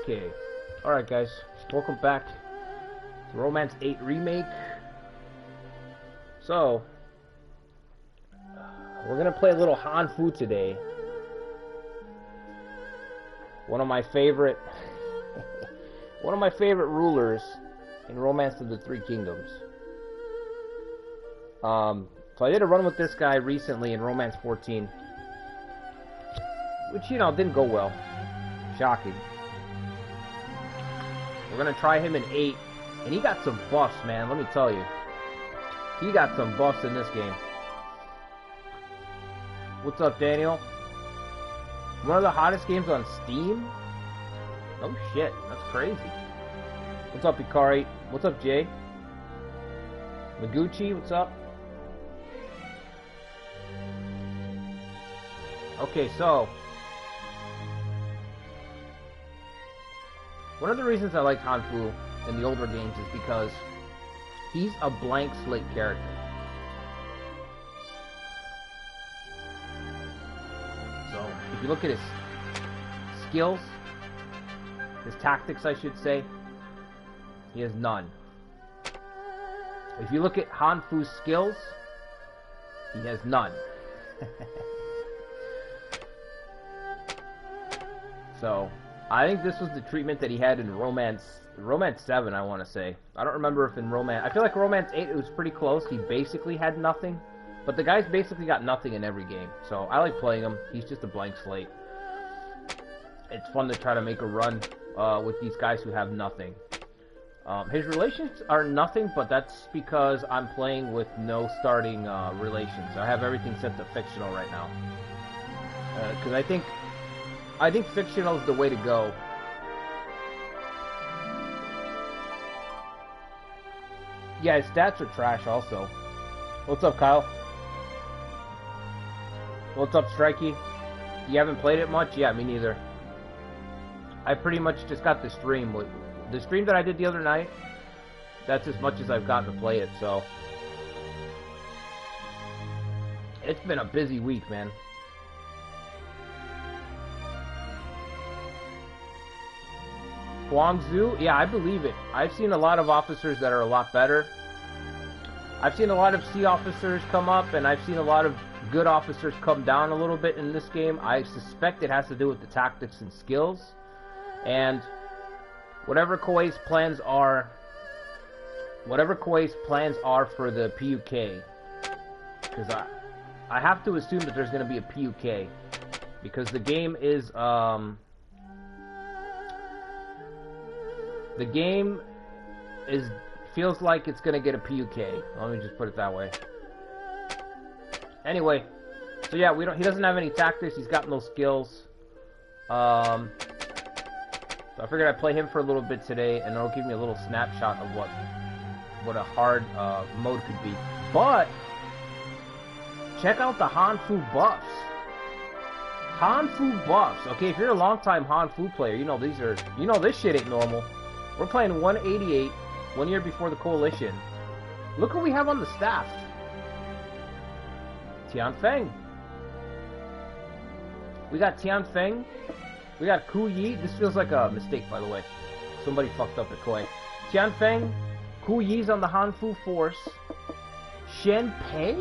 Okay. Alright guys, welcome back to Romance 8 Remake. So, we're gonna play a little Hanfu today. One of my favorite rulers in Romance of the Three Kingdoms. So I did a run with this guy recently in Romance 14, which, you know, didn't go well. Shocking. We're gonna try him in 8, and he got some buffs, man, let me tell you. He got some buffs in this game. What's up, Daniel? One of the hottest games on Steam? Oh shit, that's crazy. What's up, Ikari? What's up, Jay? Maguchi, what's up? Okay, so one of the reasons I like Hanfu in the older games is because he's a blank slate character. So, if you look at his skills, his tactics, I should say, he has none. If you look at Hanfu's skills, he has none. So, I think this was the treatment that he had in Romance 7, I want to say. I don't remember if in Romance... I feel like Romance 8, it was pretty close. He basically had nothing. But the guy's basically got nothing in every game. So, I like playing him. He's just a blank slate. It's fun to try to make a run with these guys who have nothing. His relations are nothing, but that's because I'm playing with no starting relations. I have everything set to fictional right now. Because I think fictional is the way to go. Yeah, his stats are trash also. What's up, Kyle? What's up, Strikey? You haven't played it much? Yeah, me neither. I pretty much just got the stream. The stream that I did the other night, that's as much as I've gotten to play it, so. It's been a busy week, man. Guangzhou? Yeah, I believe it. I've seen a lot of officers that are a lot better. I've seen a lot of C officers come up, and I've seen a lot of good officers come down a little bit in this game. I suspect it has to do with the tactics and skills. And whatever Koei's plans are for the PUK, because I have to assume that there's going to be a PUK, because the game is, feels like it's gonna get a PUK. Let me just put it that way. Anyway, so yeah, he doesn't have any tactics. He's got no skills. So I figured I'd play him for a little bit today, and it'll give me a little snapshot of what a hard mode could be. But check out the Hanfu buffs. Hanfu buffs. Okay, if you're a long-time Hanfu player, you know this shit ain't normal. We're playing 188, 1 year before the Coalition. Look what we have on the staff. Tianfeng. We got Tianfeng. We got Ku Yi. This feels like a mistake, by the way. Somebody fucked up at Koei. Tianfeng. Ku Yi's on the Hanfu force. Shen Pei?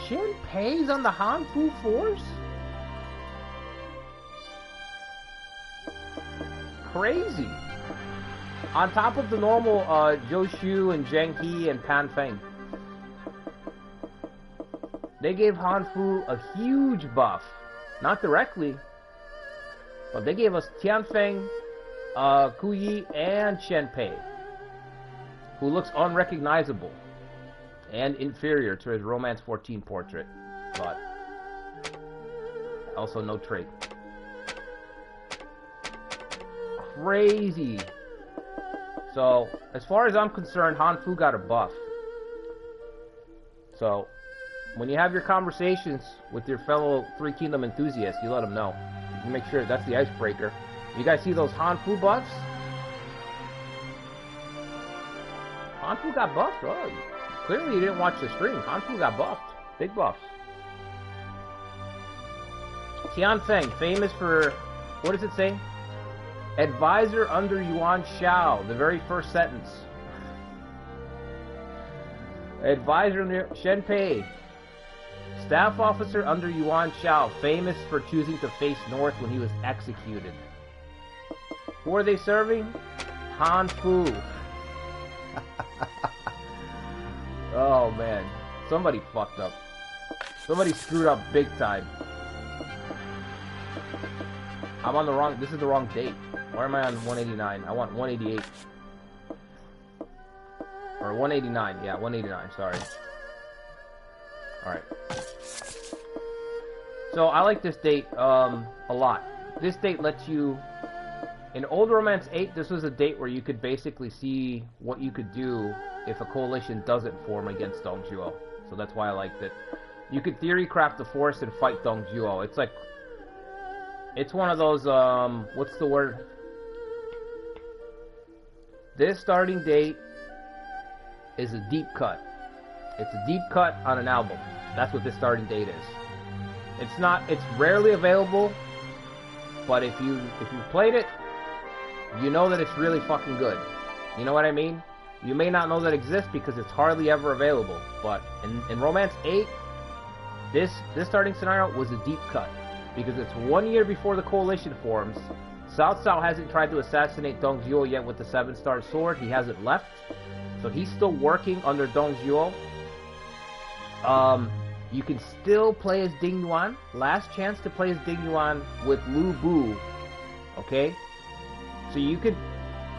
Shen Pei's on the Hanfu force? Crazy. On top of the normal Zhou Xu and Zheng He and Pan Feng. They gave Hanfu a huge buff. Not directly, but they gave us Tianfeng, Ku Yi, and Shen Pei, who looks unrecognizable and inferior to his Romance 14 portrait, but also no trait. Crazy. So, as far as I'm concerned, Hanfu got a buff. So, when you have your conversations with your fellow Three Kingdom enthusiasts, you let them know. You make sure that's the icebreaker. You guys see those Hanfu buffs? Hanfu got buffed? Oh, clearly you didn't watch the stream. Hanfu got buffed. Big buffs. Tianfeng, famous for... What does it say? Advisor under Yuan Shao, the very first sentence. Advisor under Shen Pei. Staff officer under Yuan Shao, famous for choosing to face north when he was executed. Who are they serving? Han Fu. Oh man, somebody fucked up. Somebody screwed up big time. I'm on the wrong, this is the wrong date. Why am I on 189? I want 188. Or 189, yeah, 189, sorry. Alright. So I like this date a lot. This date lets you... In Old Romance 8, this was a date where you could basically see what you could do if a coalition doesn't form against Dongzhuo. So that's why I liked it. You could theory craft the force and fight Dongzhuo. It's like... It's one of those, what's the word? This starting date is a deep cut. It's a deep cut on an album. That's what this starting date is. It's not, it's rarely available, but if you've played it, you know that it's really fucking good. You know what I mean? You may not know that it exists because it's hardly ever available, but in Romance 8, this starting scenario was a deep cut. Because it's 1 year before the coalition forms. Cao Cao hasn't tried to assassinate Dongzhuo yet with the 7-star sword. He hasn't left. So he's still working under Dongzhuo. You can still play as Ding Yuan. Last chance to play as Ding Yuan with Lu Bu. Okay? So you could,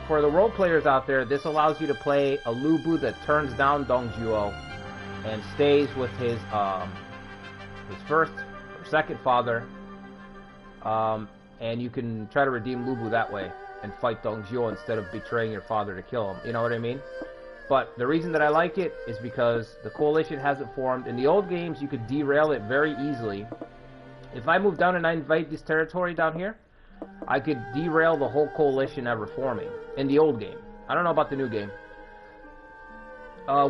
for the role players out there, this allows you to play a Lu Bu that turns down Dongzhuo and stays with his first or second father. And you can try to redeem Lu Bu that way and fight Dongzhuo instead of betraying your father to kill him. You know what I mean? But the reason that I like it is because the coalition hasn't formed. In the old games, you could derail it very easily. If I move down and I invade this territory down here, I could derail the whole coalition ever forming. In the old game. I don't know about the new game.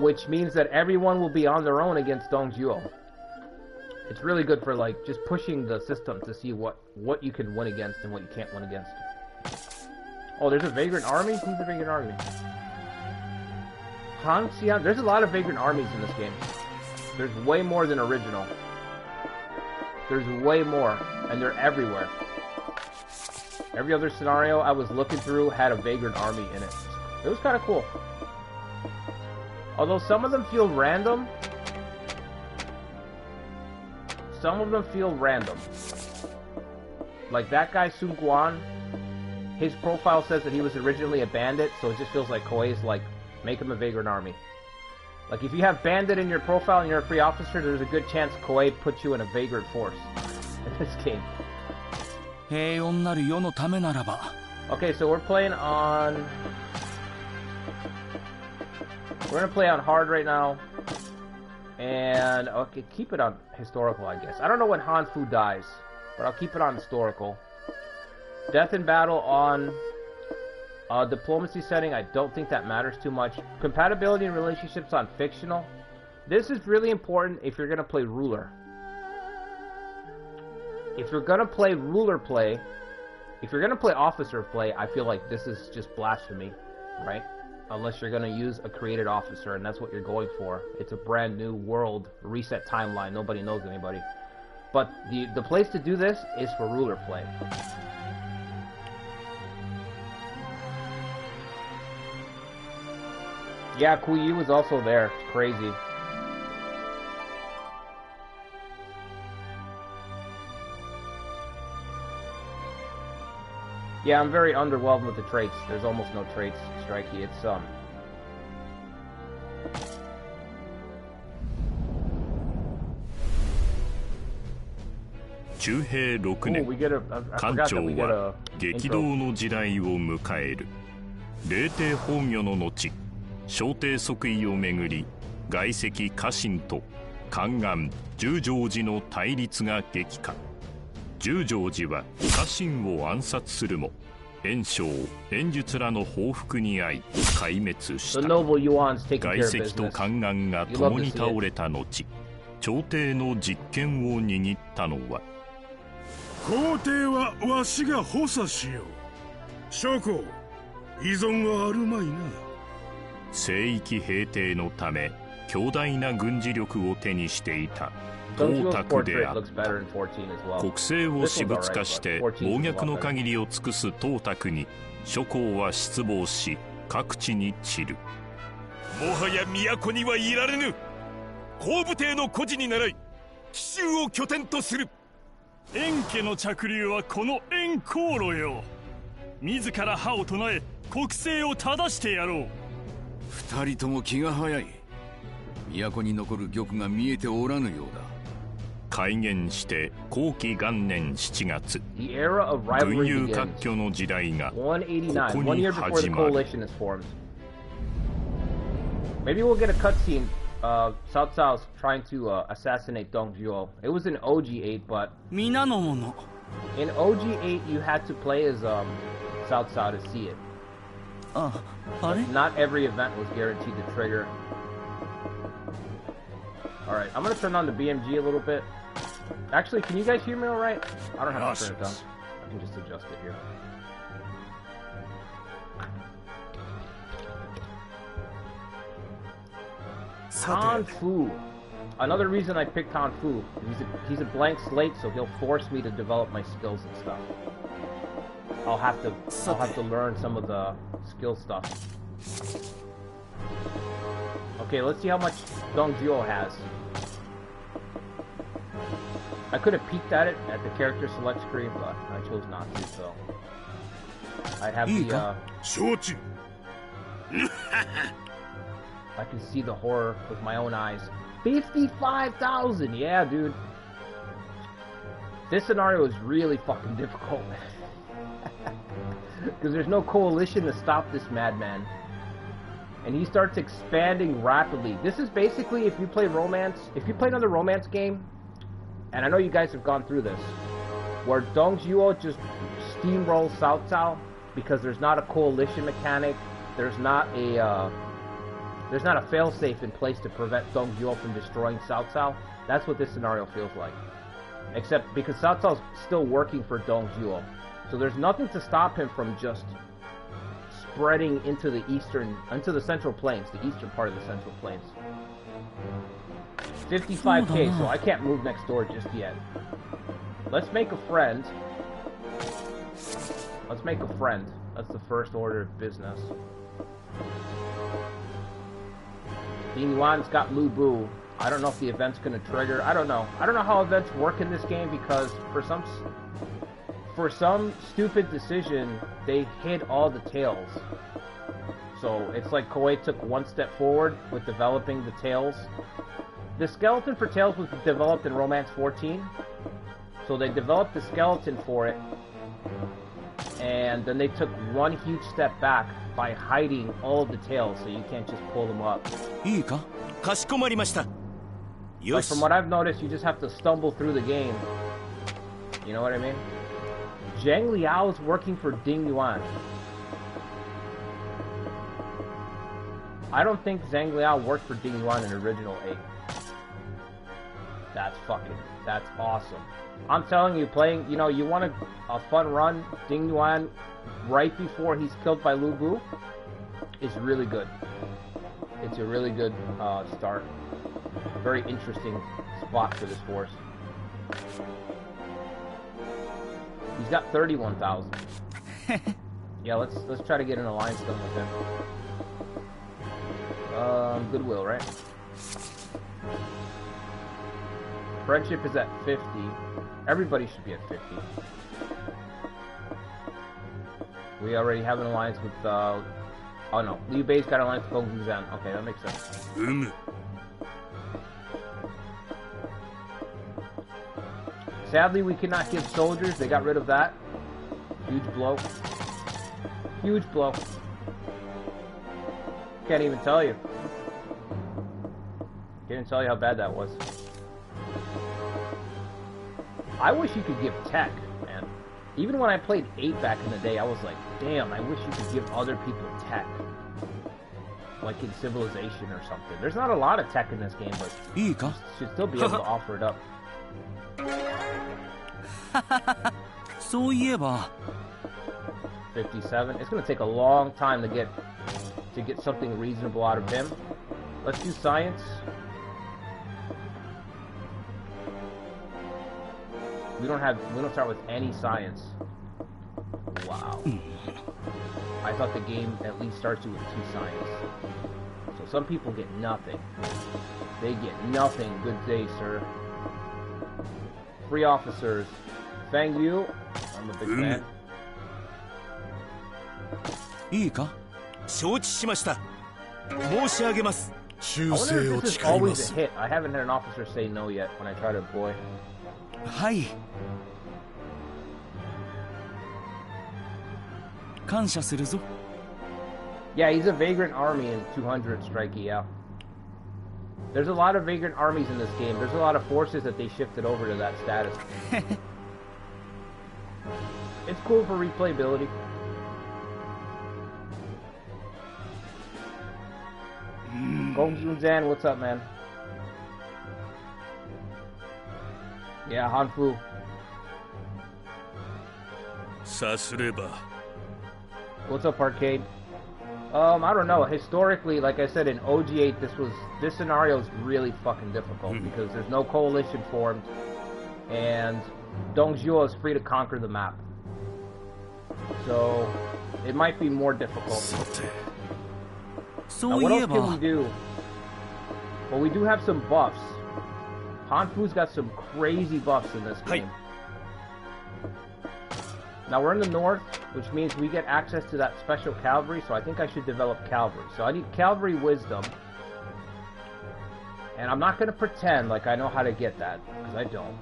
Which means that everyone will be on their own against Dongzhuo. It's really good for, like, just pushing the system to see what you can win against and what you can't win against. Oh, there's a Vagrant Army? Who's the Vagrant Army? Han Xian? There's a lot of Vagrant Armies in this game. There's way more than original. There's way more, and they're everywhere. Every other scenario I was looking through had a Vagrant Army in it. It was kind of cool. Although some of them feel random. Some of them feel random. Like that guy, Sun Guan, his profile says that he was originally a bandit, so it just feels like Koei's like, make him a Vagrant Army. Like if you have bandit in your profile and you're a free officer, there's a good chance Koei puts you in a Vagrant force in this game. Okay, so we're playing on... We're gonna play on hard right now. And, okay, keep it on historical, I guess. I don't know when Han Fu dies, but I'll keep it on historical. Death in battle on diplomacy setting, I don't think that matters too much. Compatibility and relationships on fictional. This is really important if you're going to play ruler. If you're going to play ruler play, if you're going to play officer play, I feel like this is just blasphemy, right? Unless you're going to use a created officer, and that's what you're going for. It's a brand new world, reset timeline, nobody knows anybody. But the place to do this is for ruler play. Yeah, Kuyu was also there. It's crazy. Yeah, I'm very underwhelmed with the traits. There's almost no traits, Strikey. It's Ooh, we get a... I forgot that we get a intro. 霊帝崩御の後、小帝即位をめぐり、外戚家臣と宦官十条寺の対立が激化。十条寺は家臣を暗殺するも、袁紹、袁術らの報復に遭い壊滅した。外戚と宦官が共に倒れた後、朝廷の実権を握ったのは。皇帝はわしが補佐しよう。諸侯、依存はあるまいな。聖域平定のため強大な軍事力を手にしていた董卓であった。国政を私物化して暴虐の限りを尽くす董卓に諸侯は失望し各地に散る。もはや都にはいられぬ。後部帝の孤児に倣い紀州を拠点とする。円家の着流はこの円航路よ。自ら歯を唱え国政を正してやろう。二人とも気が早い。都に残る玉が見えておらぬようだ。改元して後期元年7月、群雄割拠の時代がここに始まる。Maybe we'll get a cutscene of Cao Cao's trying to assassinate Dong Zhuo. It was in OG8, but in OG8 you had to play as Cao Cao to see it. Not every event was guaranteed to trigger. Alright, I'm gonna turn on the BMG a little bit. Actually, can you guys hear me alright? I don't have to turn it down. I can just adjust it here. Han Fu. Another reason I picked Han Fu. He's a blank slate, so he'll force me to develop my skills and stuff. I'll have to learn some of the skill stuff. Okay, let's see how much Dong Zhuo has. I could have peeked at it at the character select screen, but I chose not to, so I have the I can see the horror with my own eyes. 55,000! Yeah, dude. This scenario is really fucking difficult. Because there's no coalition to stop this madman. And he starts expanding rapidly. This is basically, if you play romance, if you play another romance game, and I know you guys have gone through this, where Dong Zhuo just steamrolls Cao Cao because there's not a coalition mechanic, there's not a failsafe in place to prevent Dong Zhuo from destroying Cao Cao. That's what this scenario feels like. Except because Cao Cao's still working for Dong Zhuo. So there's nothing to stop him from just spreading into the Central Plains, the eastern part of the Central Plains. 55k, so I can't move next door just yet. Let's make a friend. Let's make a friend. That's the first order of business. Ding Yuan's got Lu Bu. I don't know if the event's gonna trigger. I don't know. I don't know how events work in this game because for some stupid decision, they hid all the tails. So it's like Koei took one step forward with developing the tails. The skeleton for tails was developed in Romance 14. So they developed the skeleton for it, and then they took one huge step back by hiding all the tails, so you can't just pull them up. But from what I've noticed, you just have to stumble through the game. You know what I mean? Zhang Liao is working for Ding Yuan. I don't think Zhang Liao worked for Ding Yuan in original 8. That's awesome. I'm telling you, playing, you know, you want a fun run, Ding Yuan right before he's killed by Lu Bu is really good. It's a really good start. Very interesting spot for this force. He's got 31,000. Yeah, let's try to get an alliance done with him. Goodwill, right? Friendship is at 50. Everybody should be at 50. We already have an alliance with, oh no, Liu Bei's got an alliance with Gong Zhan. Okay, that makes sense. Sadly, we cannot give soldiers. They got rid of that. Huge blow. Huge blow. Can't even tell you. Can't even tell you how bad that was. I wish you could give tech, man. Even when I played 8 back in the day, I was like, damn, I wish you could give other people tech. Like in Civilization or something. There's not a lot of tech in this game, but you should still be able to offer it up. そういえば 57. It's gonna take a long time to get something reasonable out of him. Let's do science. We don't start with any science. Wow. I thought the game at least starts you with 2 science. So some people get nothing. They get nothing. Good day, sir. Free officers. Thank you. I'm a big fan. いいか承知しました申し上げます修 I 正 wonder を if this is 誓いま always す a hit. I haven't had an officer say no yet when I try to employ. はい感謝するぞ Yeah, he's a vagrant army in 200 strikey, yeah. There's a lot of vagrant armies in this game. There's a lot of forces that they shifted over to that status. It's cool for replayability. Gong Junzan, what's up, man? Yeah, Hanfu. さすれば What's up, Arcade? I don't know. Historically, like I said, in OG8, this scenario is really fucking difficult because there's no coalition formed, and Dongzhuo is free to conquer the map. So it might be more difficult. Now, what else can we do? Well, we do have some buffs. Hanfu's got some crazy buffs in this game. Now we're in the north, which means we get access to that special cavalry, so I think I should develop cavalry. So I need cavalry wisdom. And I'm not going to pretend like I know how to get that, because I don't.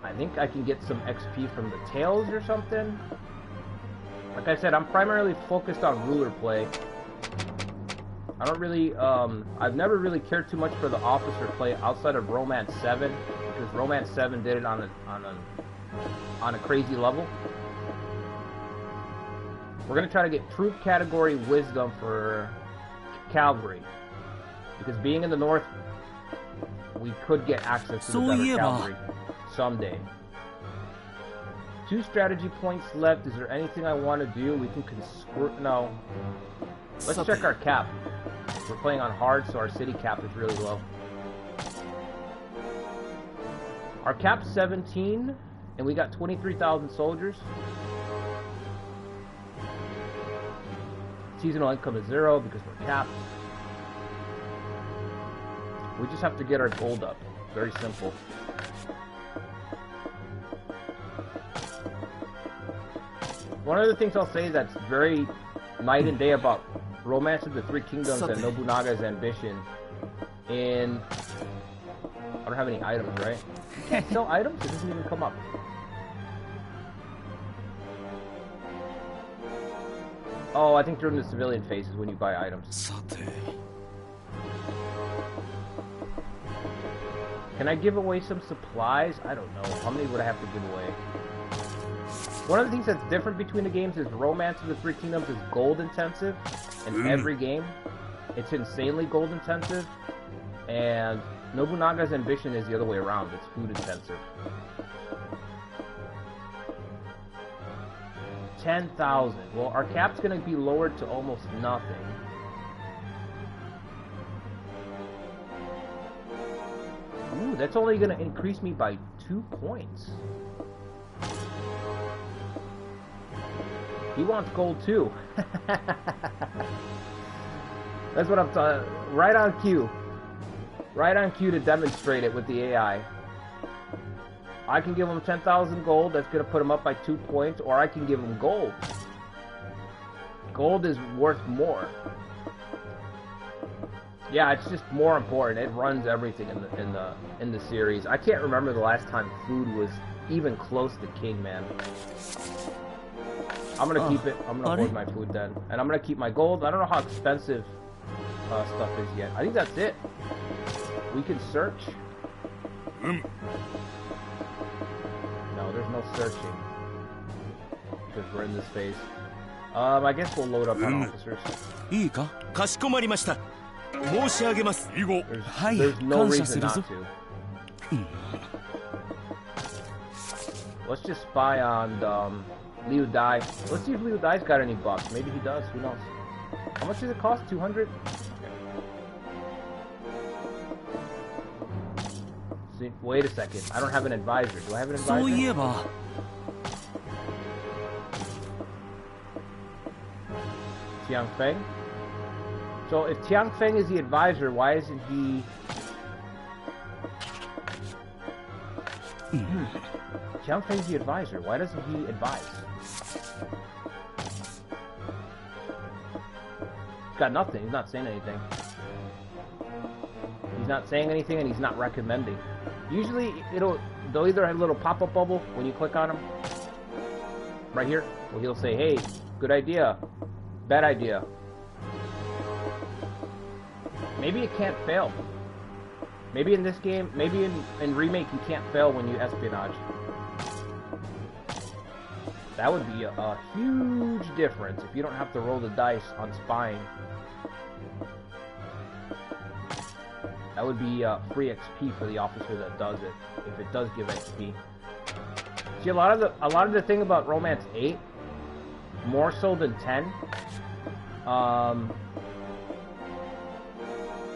I think I can get some XP from the tails or something. Like I said, I'm primarily focused on ruler play. I don't really, I've never really cared too much for the officer play outside of Romance 7, because Romance 7 did it on a crazy level. We're going to try to get troop category wisdom for cavalry, because being in the north, we could get access to the better cavalry someday. 2 strategy points left. Is there anything I want to do? We can no. Let's check our cap. We're playing on hard, so our city cap is really low. Our cap's 17, and we got 23,000 soldiers. Seasonal income is 0 because we're capped. We just have to get our gold up. Very simple. One of the things I'll say that's very night and day about Romance of the Three Kingdoms and Nobunaga's Ambition in... I don't have any items, right? You can't sell items? It doesn't even come up. Oh, I think during the civilian phase is when you buy items. Can I give away some supplies? I don't know. How many would I have to give away? One of the things that's different between the games is Romance of the Three Kingdoms is gold intensive in every game. It's insanely gold intensive. And Nobunaga's Ambition is the other way around. It's food intensive. 10,000. Well, our cap's going to be lowered to almost nothing. Ooh, that's only going to increase me by 2 points. He wants gold too. That's what I'm talking. Right on cue. Right on cue to demonstrate it with the AI. I can give him 10,000 gold. That's going to put him up by 2 points. Or I can give him gold. Gold is worth more. Yeah, it's just more important. It runs everything in the series. I can't remember the last time food was even close to king, man. I'm gonna keep it. I'm gonna hoard my food then, and I'm gonna keep my gold. I don't know how expensive stuff is yet. I think that's it. We can search. No, there's no searching because we're in this phase. I guess we'll load up on officers. There's no reason not to. Let's just spy on Liu Dai. Let's see if Liu Dai's got any buffs. Maybe he does. Who knows? How much does it cost? 200? See, wait a second. I don't have an advisor. Do I have an advisor? そういえば Tiang Feng? So if Tiang Feng is the advisor, why isn't he... Tiang Feng's the advisor. Why doesn't he advise? He's got nothing. He's not saying anything. He's not saying anything and he's not recommending. Usually they'll either have a little pop-up bubble when you click on him. Right here. Where he'll say, hey, good idea. Bad idea. Maybe it can't fail. Maybe in this game, maybe in Remake you can't fail when you espionage. That would be a huge difference if you don't have to roll the dice on spying. That would be free XP for the officer that does it, if it does give XP. See, a lot of the thing about Romance 8, more so than 10,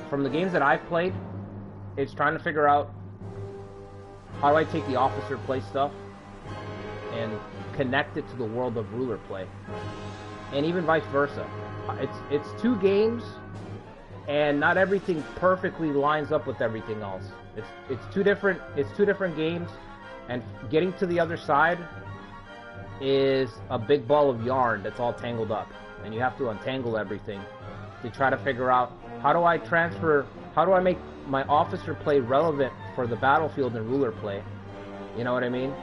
from the games that I've played, it's trying to figure out how do I take the officer play stuff and connect it to the world of ruler play, and even vice versa. It's two games, and not everything perfectly lines up with everything else. It's two different games, and getting to the other side is a big ball of yarn that's all tangled up, and you have to untangle everything to try to figure out how do I make my officer play relevant for the battlefield and ruler play. You know what I mean?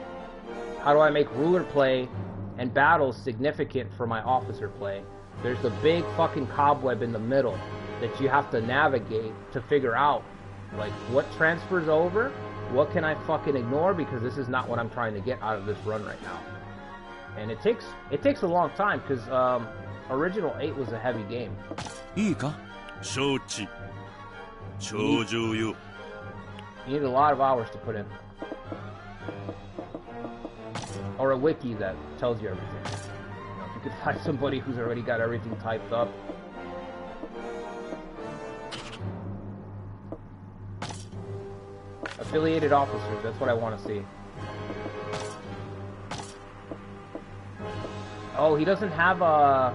How do I make ruler play and battles significant for my officer play? There's a big fucking cobweb in the middle that you have to navigate to figure out, like, what transfers over, what can I fucking ignore, because this is not what I'm trying to get out of this run right now. And it takes a long time, because original 8 was a heavy game. いいか 承知。頂上よ。 You need a lot of hours to put in. Or a wiki that tells you everything. You know, if you could find somebody who's already got everything typed up. Affiliated officers, that's what I want to see. Oh, he doesn't have a...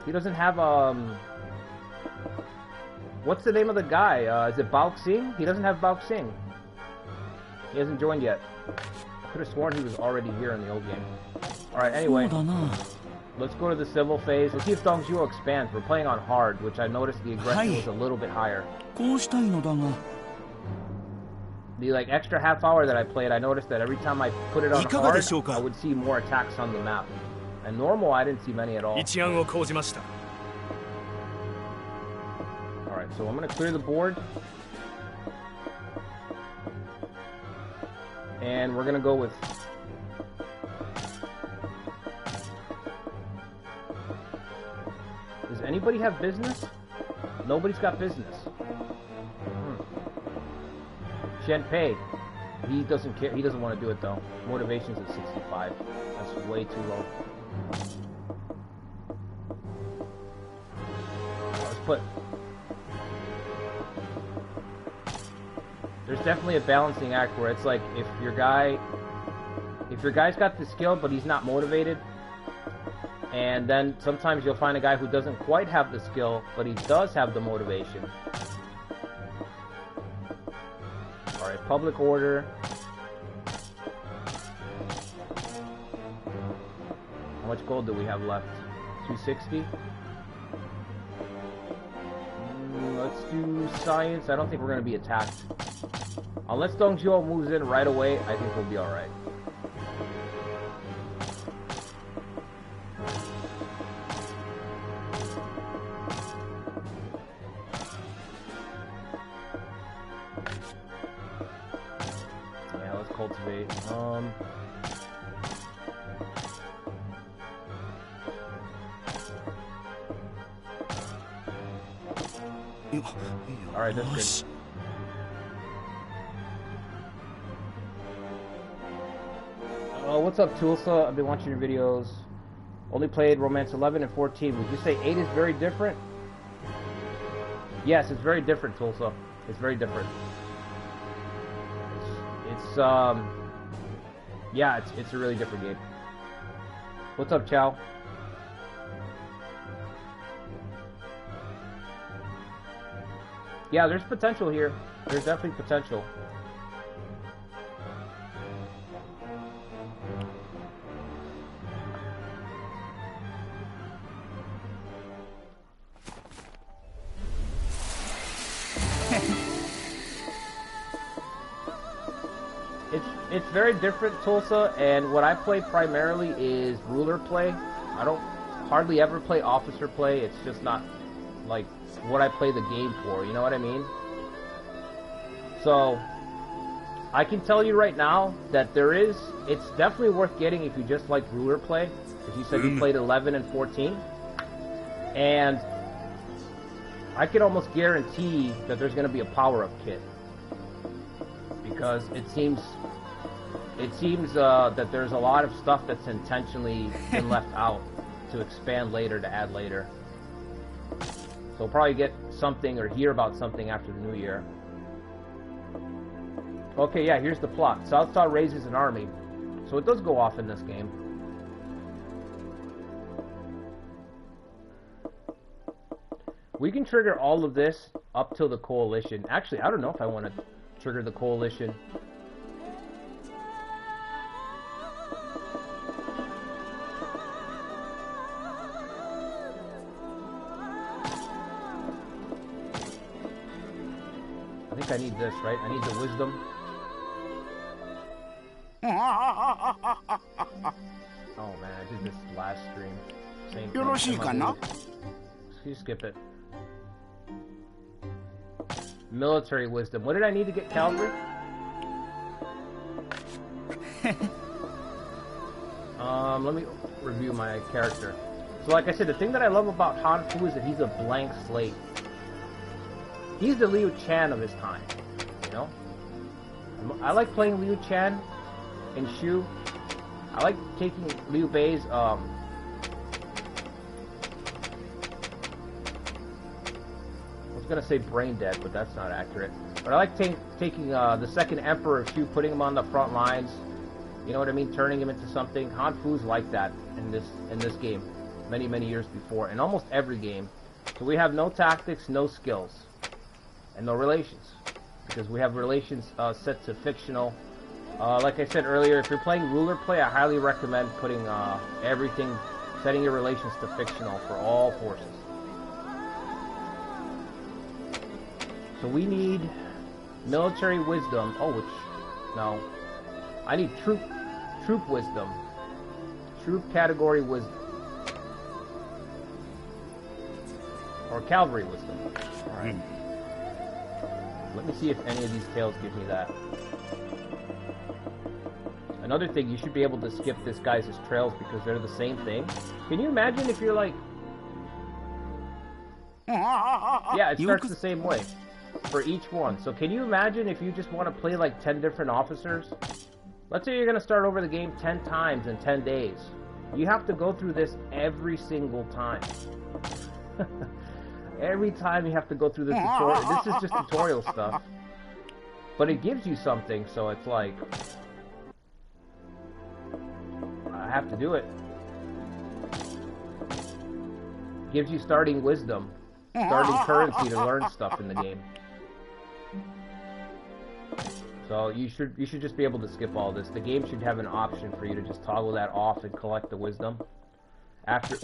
He doesn't have, what's the name of the guy? Is it Bao Xing? He doesn't have Bao Xing. He hasn't joined yet. I could have sworn he was already here in the old game. Alright, anyway. そうだな Let's go to the civil phase. Let's see if Dongzhuo expands. We're playing on hard, which I noticed the aggression was a little bit higher. こうしたいのだが The like extra half hour that I played, I noticed that every time I put it on hard, I would see more attacks on the map. And normal, I didn't see many at all. 一案を講じました。 Alright, so I'm gonna clear the board. And we're gonna go with... Does anybody have business? Nobody's got business. Shenpei, he doesn't care. He doesn't want to do it though. Motivation's at 65. That's way too low. Let's put... There's definitely a balancing act where it's like if your guy's got the skill but he's not motivated, and then sometimes you'll find a guy who doesn't quite have the skill but he does have the motivation. Alright, public order. How much gold do we have left? 260? Let's do science. I don't think we're going to be attacked. Unless Dongzhuo moves in right away, I think we'll be alright. Yeah, let's cultivate. Alright, that's good. Oh, what's up, Tulsa? I've been watching your videos. Only played Romance 11 and 14. Would you say 8 is very different? Yes, it's very different, Tulsa. It's very different. Yeah, it's a really different game. What's up, Chow? Yeah, there's potential here. There's definitely potential. It's very different, Tulsa, and what I play primarily is ruler play. I don't hardly ever play officer play. It's just not like what I play the game for, you know what I mean? So I can tell you right now that it's definitely worth getting if you just like ruler play, because you said you played 11 and 14, and I can almost guarantee that there's going to be a power-up kit, because it seems that there's a lot of stuff that's intentionally been left out to expand later, to add later. So we'll probably get something or hear about something after the new year. Okay, yeah, here's the plot. Southsaw raises an army. So it does go off in this game. We can trigger all of this up till the coalition. Actually, I don't know if I want to trigger the coalition. I think I need this, right? I need the wisdom. Oh man, I did this last stream. Same thing. You skip it. Military wisdom. What did I need to get cavalry? Let me review my character. So like I said, the thing that I love about Han Fu is that he's a blank slate. He's the Liu Chan of his time, you know? I like playing Liu Chan and Shu. I like taking Liu Bei's, I was gonna say brain dead, but that's not accurate. But I like taking the second Emperor of Shu, putting him on the front lines. You know what I mean? Turning him into something. Han Fu's like that in this game, many years before, in almost every game. So we have no tactics, no skills, and no relations, because we have relations set to fictional. Like I said earlier, if you're playing ruler play, I highly recommend putting everything, setting your relations to fictional for all forces. So we need military wisdom. Oh, no. I need troop wisdom. Troop category wisdom. Or cavalry wisdom. Alright. Let me see if any of these tales give me that. Another thing, you should be able to skip this guy's trails because they're the same thing. Can you imagine if you're like... Yeah, it starts the same way for each one. So can you imagine if you just want to play like 10 different officers? Let's say you're going to start over the game 10 times in 10 days. You have to go through this every single time. Every time you have to go through the tutorial. This is just tutorial stuff. But it gives you something, so it's like... I have to do it. Gives you starting wisdom. Starting currency to learn stuff in the game. So you should just be able to skip all this. The game should have an option for you to just toggle that off and collect the wisdom.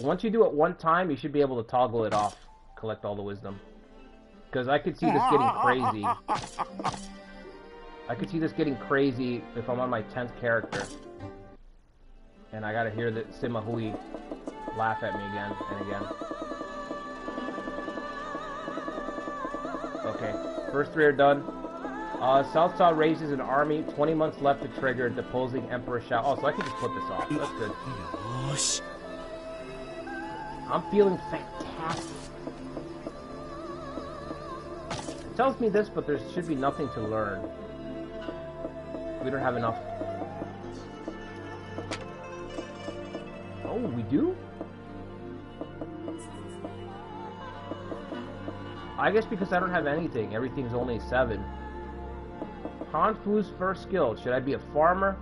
Once you do it one time, you should be able to toggle it off, collect all the wisdom. Because I could see this getting crazy. I could see this getting crazy if I'm on my 10th character. And I gotta hear that Sima Hui laugh at me again and again. Okay, first 3 are done. Southsaw raises an army, 20 months left to trigger, deposing Emperor Shao. Oh, so I can just put this off. That's good. I'm feeling fantastic. It tells me this, but there should be nothing to learn. We don't have enough. Oh, we do? I guess because I don't have anything. Everything's only 7. Hanfu's first skill. Should I be a farmer?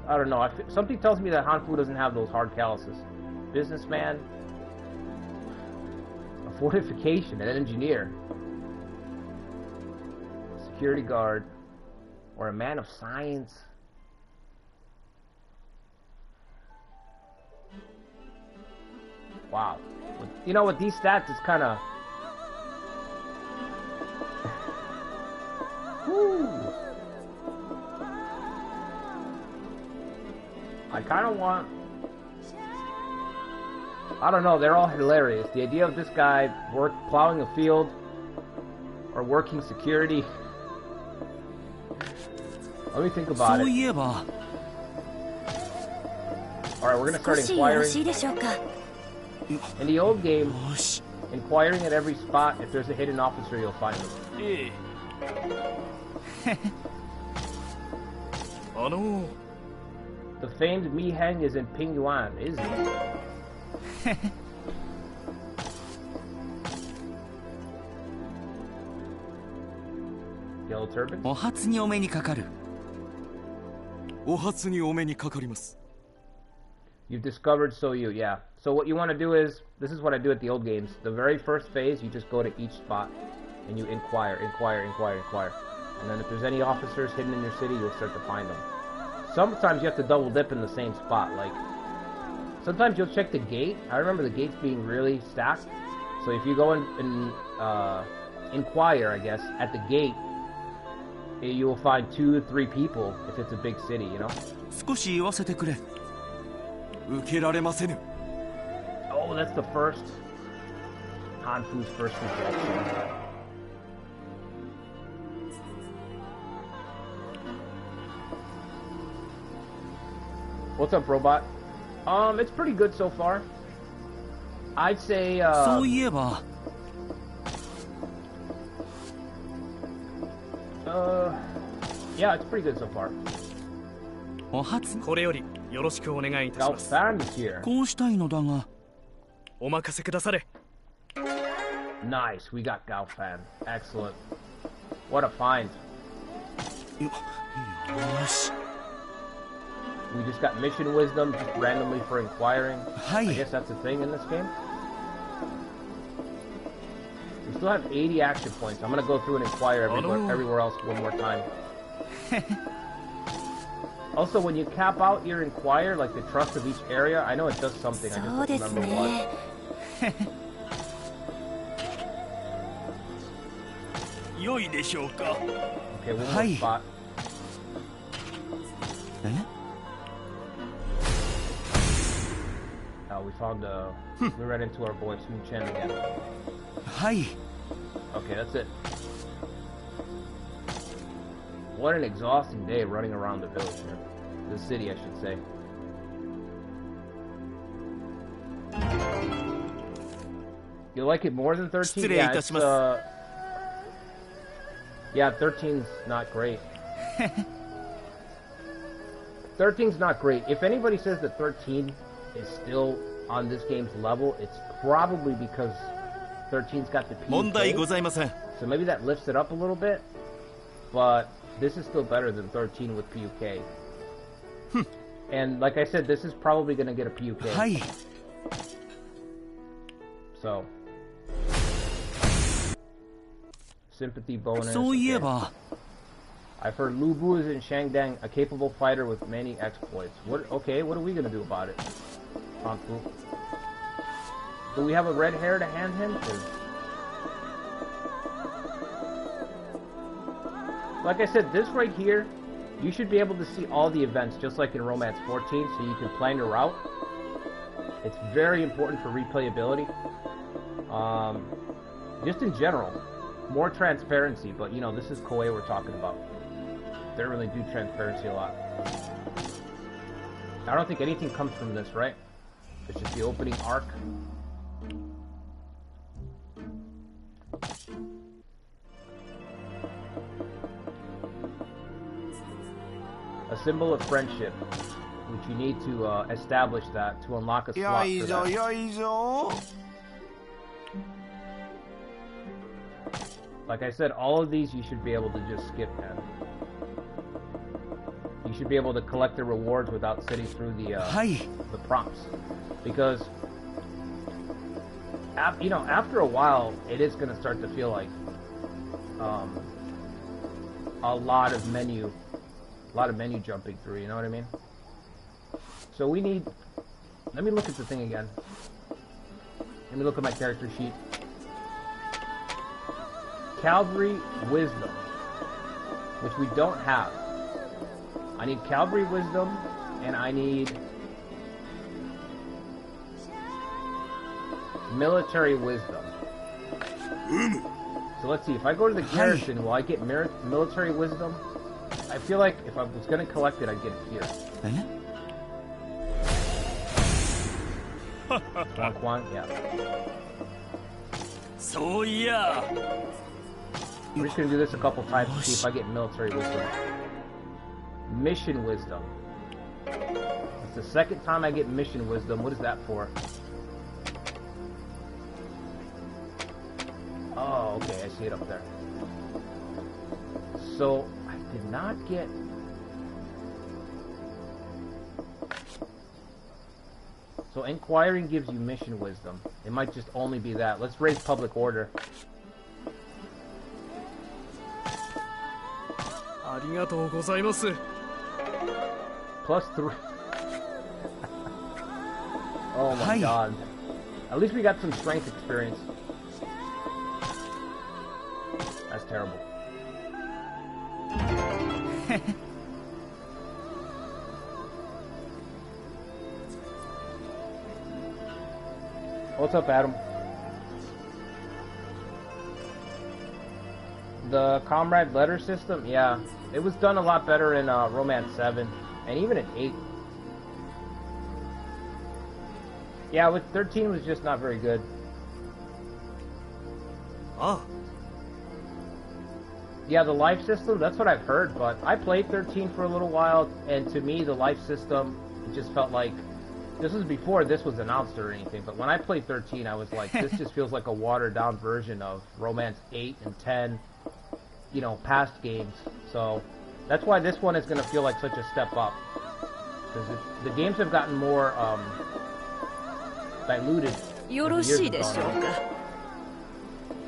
I don't know. Something tells me that Hanfu doesn't have those hard calluses. Businessman. A fortification. An engineer. Security guard. Or a man of science. Wow. You know, with these stats, it's kind of... I kind of want... I don't know, they're all hilarious. The idea of this guy plowing a field or working security. Let me think about it. Alright, we're going to start inquiring. In the old game, inquiring at every spot, if there's a hidden officer, you'll find him. The famed Mi Heng is in Pingyuan, is he? Yellow turban? You've discovered Soyu, yeah. So what you want to do is, this is what I do at the old games. The very first phase, you just go to each spot and you inquire. And then if there's any officers hidden in your city, you'll start to find them. Sometimes you have to double dip in the same spot. Like, sometimes you'll check the gate. I remember the gates being really stacked. So if you go and inquire, I guess, at the gate, you will find 2 or 3 people if it's a big city, you know? Oh, that's the first. Hanfu's first rejection. What's up, robot? It's pretty good so far. I'd say, yeah, it's pretty good so far. Galfan is here. Nice, we got Galfan. Excellent. What a find. We just got mission wisdom just randomly for inquiring. I guess that's a thing in this game. We still have 80 action points. I'm gonna go through and inquire everywhere else one more time. Also, when you cap out your inquire, like the trust of each area, I know it does something. I just don't remember what. Okay, one more spot. We found we ran into our boy Sun Chen again. Okay, that's it. What an exhausting day running around the village here. The city, I should say. You like it more than 13? Yeah, it's, yeah, 13's not great. 13's not great. If anybody says that 13 is still on this game's level, it's probably because 13's got the PUK. So maybe that lifts it up a little bit. But this is still better than 13 with PUK. And like I said, this is probably going to get a PUK. So. Sympathy bonus. Okay. I've heard Lu Bu is in Shangdang, a capable fighter with many exploits. Okay, what are we going to do about it? Hanfu. Do we have a red hair to hand him? Like I said, this right here, you should be able to see all the events just like in Romance 14, so you can plan your route. It's very important for replayability. Just in general, more transparency, but you know, this is Koei we're talking about. They don't really do transparency a lot. I don't think anything comes from this, right? It's just the opening arc. A symbol of friendship. which you need to establish that to unlock a slot for that. Like I said, all of these you should be able to just skip, man. You should be able to collect the rewards without sitting through the prompts, because you know, after a while, it is going to start to feel like a lot of menu jumping through. You know what I mean? So we need. Let me look at the thing again. Let me look at my character sheet. Cavalry Wisdom, which we don't have. I need Cavalry Wisdom, and I need Military Wisdom. So let's see, if I go to the garrison, will I get Military Wisdom? I feel like if I was going to collect it, I'd get it here. Quan, yeah. So yeah. We're just going to do this a couple times to see if I get Military Wisdom. Mission Wisdom. It's the second time I get Mission Wisdom. What is that for? Oh, okay, I see it up there. So, I did not get... So, Inquiring gives you Mission Wisdom. It might just only be that. Let's raise Public Order. +3. Oh my god. At least we got some strength experience. That's terrible. What's up, Adam? The Comrade letter system? Yeah. It was done a lot better in Romance 7. And even in 8. Yeah, with 13 was just not very good. Oh. Yeah, the life system, that's what I've heard, but I played 13 for a little while, and to me, the life system, it just felt like, this was before this was announced or anything, but when I played 13, I was like, this just feels like a watered-down version of Romance 8 and 10, you know, past games. So, that's why this one is going to feel like such a step up. Because the games have gotten more, diluted.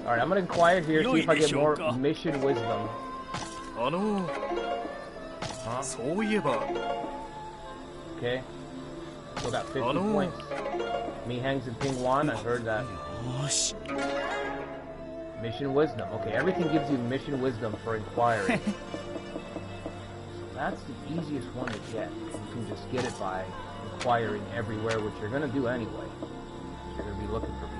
Alright, I'm gonna inquire here, see if I get more Mission Wisdom. Okay. Still got 50 points. Mihangs and Pingwan, I heard that. Mission Wisdom. Okay, everything gives you Mission Wisdom for inquiring. That's the easiest one to get. You can just get it by inquiring everywhere, which you're gonna do anyway. You're gonna be looking for people.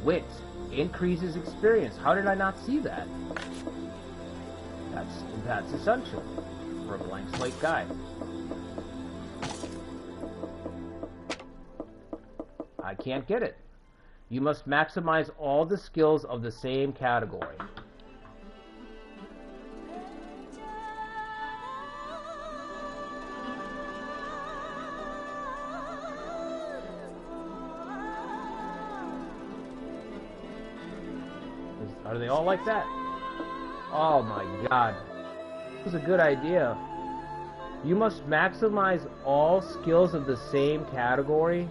Wit increases experience. How did I not see that? That's essential for a blank slate guy. I can't get it. You must maximize all the skills of the same category. Are they all like that? Oh my god. That was a good idea. You must maximize all skills of the same category.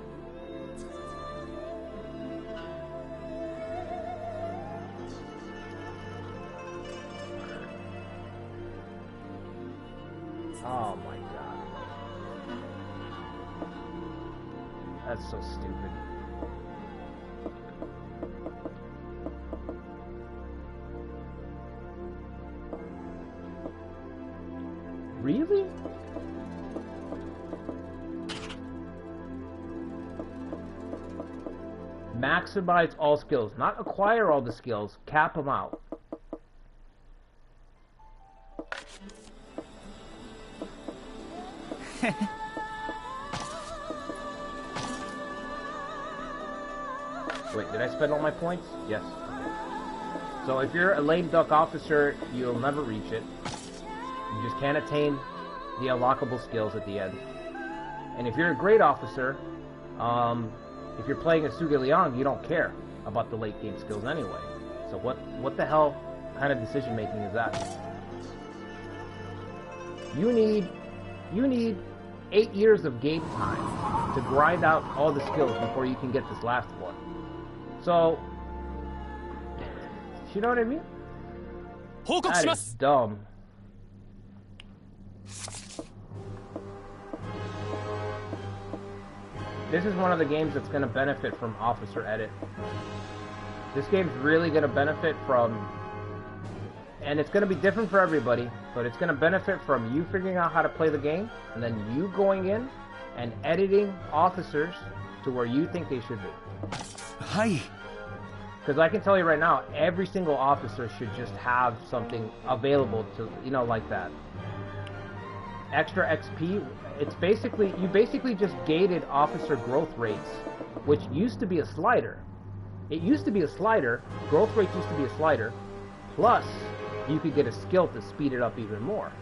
Oh my god. That's so stupid. Really? Maximize all skills. Not acquire all the skills. Cap them out. Wait, did I spend all my points? Yes. Okay. So if you're a lame duck officer, you'll never reach it. You just can't attain the unlockable skills at the end. And if you're a great officer, if you're playing a Suge Liang, you don't care about the late game skills anyway. So what the hell kind of decision making is that? You need 8 years of game time to grind out all the skills before you can get this last one. So, you know what I mean? That is dumb. This is one of the games that's going to benefit from Officer Edit. This game's really going to benefit from, and it's going to be different for everybody, but it's going to benefit from you figuring out how to play the game, and then you going in and editing officers to where you think they should be. Hi. Because I can tell you right now, every single officer should just have something available to, you know, like that. Extra XP, it's basically, you basically just gated officer growth rates, which used to be a slider. It used to be a slider, growth rates used to be a slider, plus you could get a skill to speed it up even more.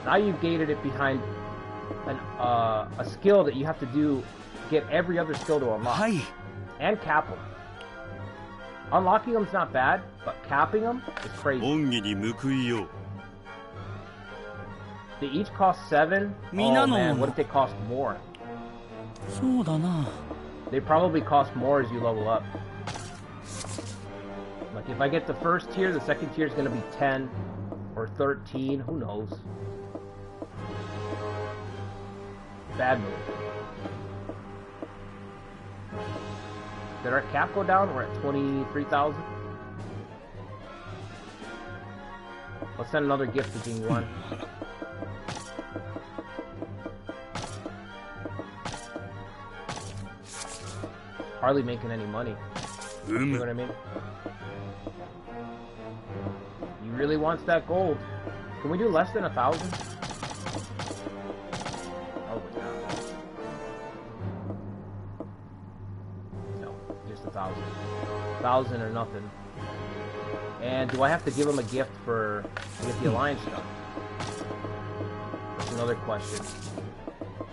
Now you've gated it behind a skill that you have to do, get every other skill to unlock. Hi. And cap them. Unlocking them's not bad, but capping them is crazy. They each cost 7. Oh man, what if they cost more? They probably cost more as you level up. Like if I get the first tier, the second tier is going to be 10 or 13. Who knows? Bad move. Did our cap go down? We're at 23,000. Let's send another gift to Jing Yuan. Hardly making any money. You know what I mean? He really wants that gold. Can we do less than 1,000? Oh, no, just 1,000. 1,000 or nothing. And do I have to give him a gift to get the alliance done? That's another question.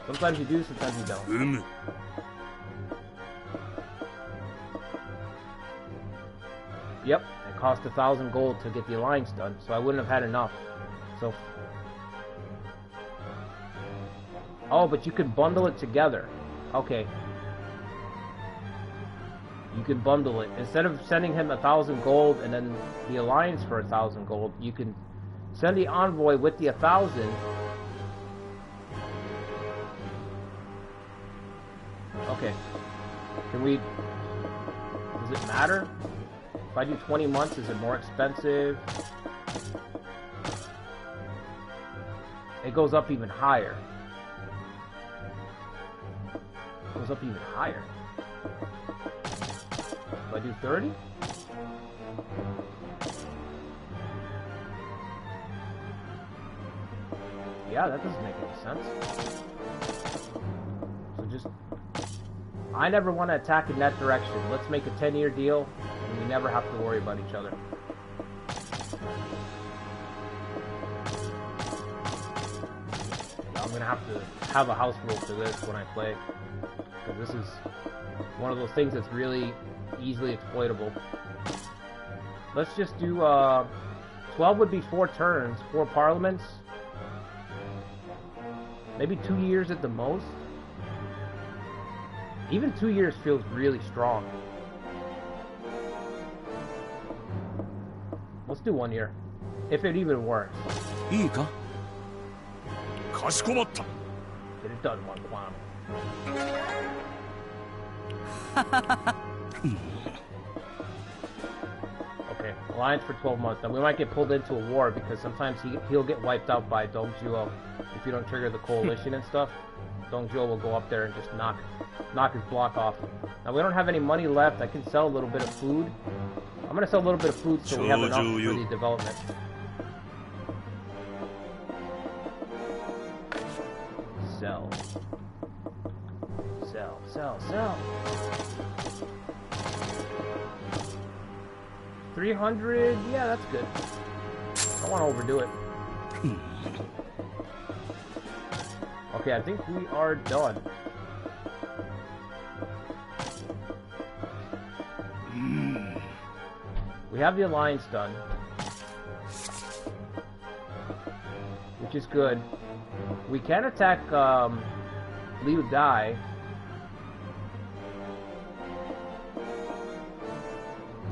Sometimes you do, sometimes you don't. Yep, it cost 1,000 gold to get the alliance done, so I wouldn't have had enough. So, oh, but you could bundle it together. Okay, you could bundle it instead of sending him 1,000 gold and then the alliance for 1,000 gold. You can send the envoy with the 1,000. Okay, can we? Does it matter? If I do 20 months, is it more expensive? It goes up even higher. It goes up even higher. If I do 30? Yeah, that doesn't make any sense. So just... I never want to attack in that direction. Let's make a 10-year deal. And we never have to worry about each other. I'm gonna have to have a house rule for this when I play, because this is one of those things that's really easily exploitable. Let's just do 12 would be 4 turns, 4 parliaments, maybe 2 years at the most. Even 2 years feels really strong. Let's do 1 year, if it even works. いいか? かしこまった。 Get it done, one plan. Okay, alliance for 12 months. Now we might get pulled into a war because sometimes he'll get wiped out by Dongzhuo if you don't trigger the coalition and stuff. Dongzhuo will go up there and just knock his block off. Now we don't have any money left. I can sell a little bit of food. I'm gonna sell a little bit of food so we have enough for the development. Sell. Sell, sell, sell. 300, yeah, that's good. I don't want to overdo it. Okay, I think we are done. We have the alliance done, which is good. We can attack Liu Dai.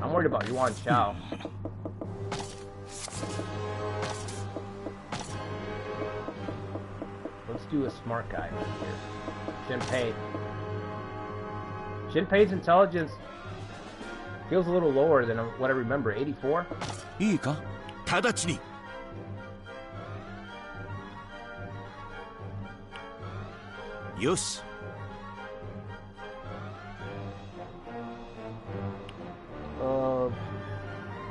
I'm worried about Yuan Shao. Let's do a smart guy here. Shinpei. Shinpei's intelligence feels a little lower than what I remember. 84? いいか? 直ちに。よし。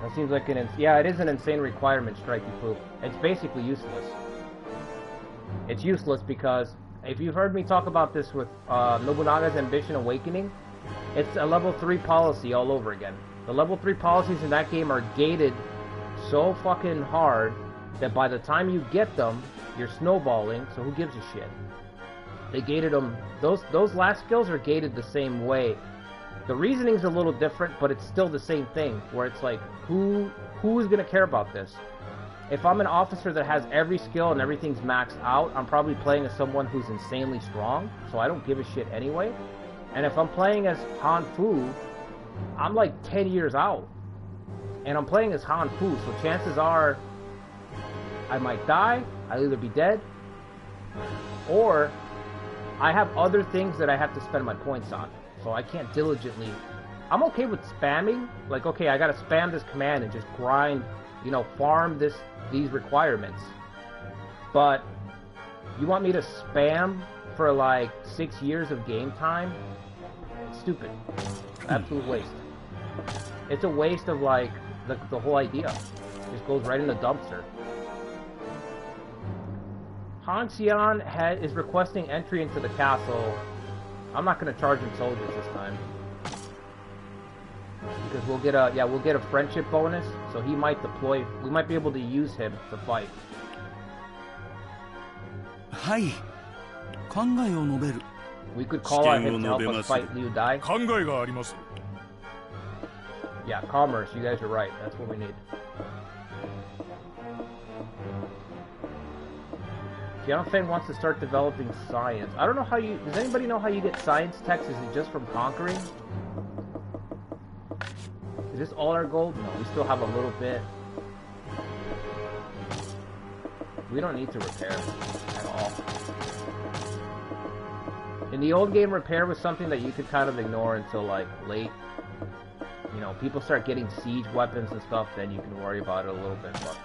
That seems like yeah, it is an insane requirement, Strikey Poop. It's basically useless. It's useless because if you've heard me talk about this with Nobunaga's Ambition Awakening, it's a level 3 policy all over again. The level 3 policies in that game are gated so fucking hard that by the time you get them, you're snowballing, so who gives a shit? They gated them. Those last skills are gated the same way. The reasoning's a little different, but it's still the same thing, where it's like, who is going to care about this? If I'm an officer that has every skill and everything's maxed out, I'm probably playing as someone who's insanely strong, so I don't give a shit anyway. And if I'm playing as Han Fu, I'm like 10 years out. And I'm playing as Han Fu, so chances are I might die, I'll either be dead, or I have other things that I have to spend my points on. So I can't diligently... I'm okay with spamming. Like, okay, I gotta spam this command and just grind, you know, farm these requirements. But you want me to spam for like 6 years of game time? It's stupid. Absolute waste. It's a waste of like the whole idea. It just goes right in the dumpster. Han Xian is requesting entry into the castle. I'm not going to charge him soldiers this time, because we'll get a friendship bonus, so he might deploy. We might be able to use him to fight. はい。考えを述べる。 We could call on him to help us fight Liu Dai. 考えがあります。 Yeah, commerce. You guys are right. That's what we need. Jianfeng wants to start developing science. I don't know how you... Does anybody know how you get science techs? Is it just from conquering? Is this all our gold? No, we still have a little bit. We don't need to repair at all. In the old game, repair was something that you could kind of ignore until, like, late. You know, people start getting siege weapons and stuff, then you can worry about it a little bit, but...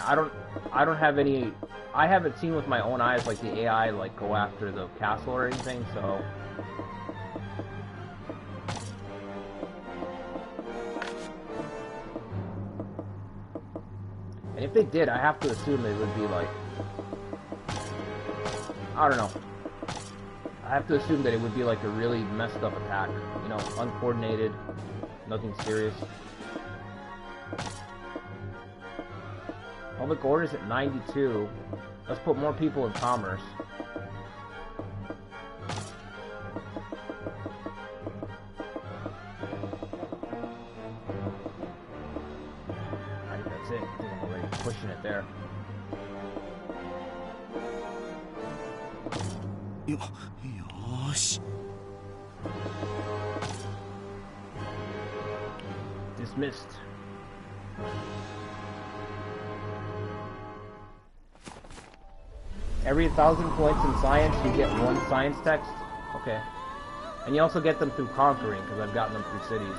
I don't have any... I haven't seen with my own eyes, like, the AI, like, go after the castle or anything, so... And if they did, I have to assume they would be, like... I don't know. I have to assume that it would be, like, a really messed up attack. You know, uncoordinated, nothing serious. Public orders at 92. Let's put more people in commerce. I think that's it. I think I'm already pushing it there. Yosh. Dismissed. Every 1,000 points in science, you get 1 science text. Okay. And you also get them through conquering, because I've gotten them through cities.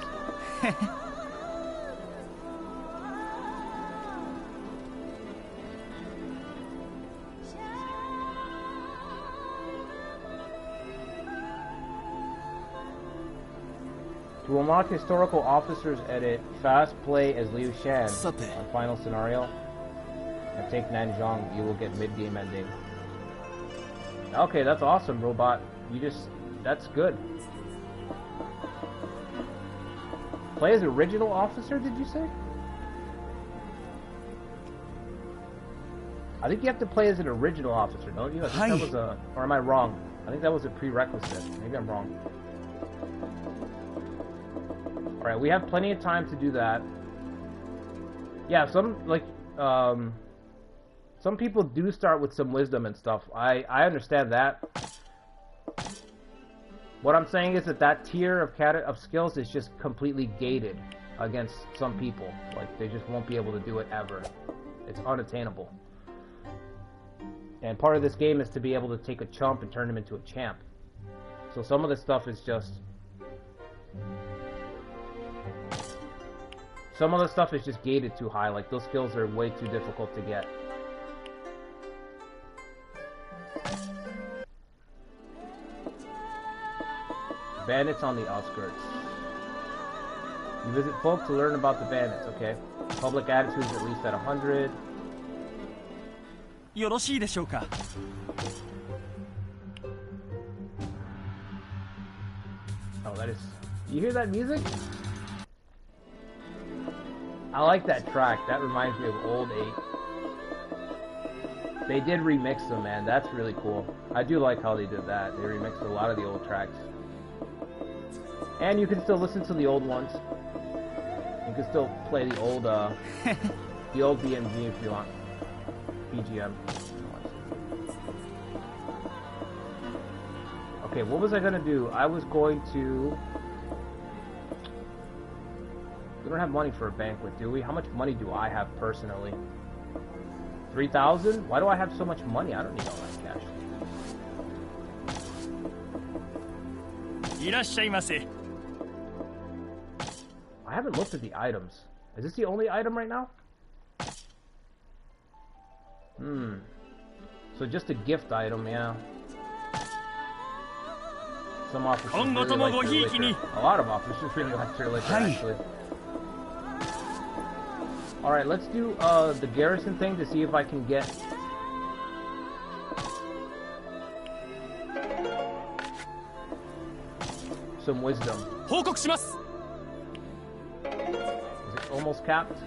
To unlock historical officers edit, fast play as Liu Shan on final scenario, and take Nanzhong, you will get mid-game ending. Okay, that's awesome, Robot. That's good. Play as original officer, did you say? I think you have to play as an original officer, don't you? I think that was a... Or am I wrong? I think that was a prerequisite. Maybe I'm wrong. Alright, we have plenty of time to do that. Yeah, some people do start with some wisdom and stuff. I understand that. What I'm saying is that tier of skills is just completely gated against some people. Like, they just won't be able to do it ever. It's unattainable. And part of this game is to be able to take a chump and turn him into a champ. So some of the stuff is just... Some of the stuff is just gated too high. Like, those skills are way too difficult to get. Bandits on the outskirts. You visit folk to learn about the bandits, okay. Public attitude is at least at 100. よろしいでしょうか Oh, that is... You hear that music? I like that track. That reminds me of old 8. They did remix them, man. That's really cool. I do like how they did that. They remixed a lot of the old tracks. And you can still listen to the old ones. You can still play the old BMG if you want. BGM. Okay, what was I gonna do? I was going to... We don't have money for a banquet, do we? How much money do I have personally? 3,000? Why do I have so much money? I don't need all that cash. いらっしゃいませ I haven't looked at the items. Is this the only item right now? So just a gift item, yeah. Some officers really like your liquor. A lot of officers really like your liquor, actually. Alright, let's do the garrison thing to see if I can get... some wisdom. Is it almost capped?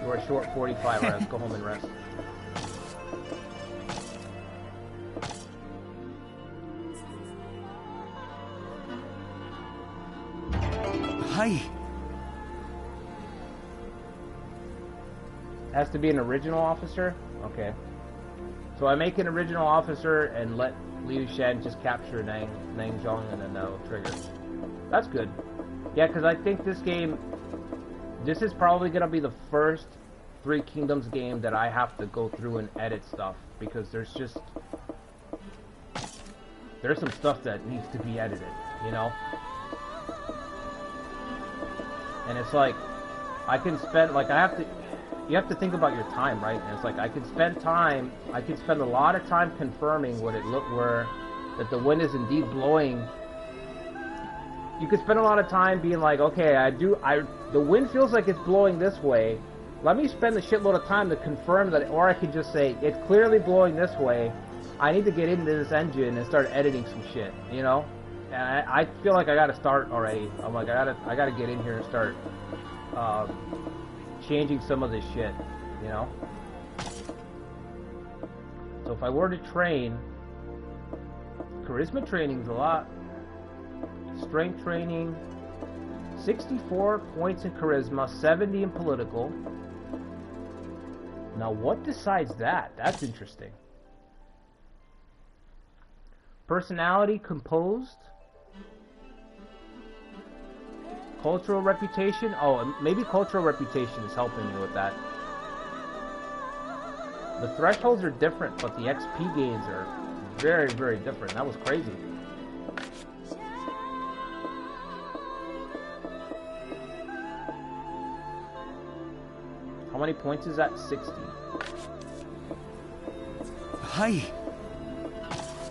You are short 45. Alright, let's go home and rest. Hi. Has to be an original officer? Okay. So I make an original officer and let Liu Shan just capture Nang Zhong and then that'll trigger. That's good. Yeah, because I think this game... This is probably going to be the first Three Kingdoms game that I have to go through and edit stuff. Because there's just... There's some stuff that needs to be edited, you know? And it's like... I can spend... Like, I have to... You have to think about your time, right? And it's like, I can spend a lot of time confirming what it looked where... That the wind is indeed blowing... You could spend a lot of time being like, okay, the wind feels like it's blowing this way. Let me spend a shitload of time to confirm that, or I could just say, it's clearly blowing this way. I need to get into this engine and start editing some shit, you know? And I feel like I gotta start already. I'm like, I gotta get in here and start changing some of this shit, you know? So if I were to train, charisma training's a lot. Strength training, 64 points in charisma, 70 in political. Now what decides that? That's interesting. Personality, composed. Cultural reputation. Oh, maybe cultural reputation is helping me with that. The thresholds are different, but the XP gains are very, very different. That was crazy. How many points is that? 60. Hi.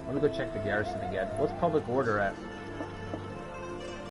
Let me go check the garrison again. What's public order at?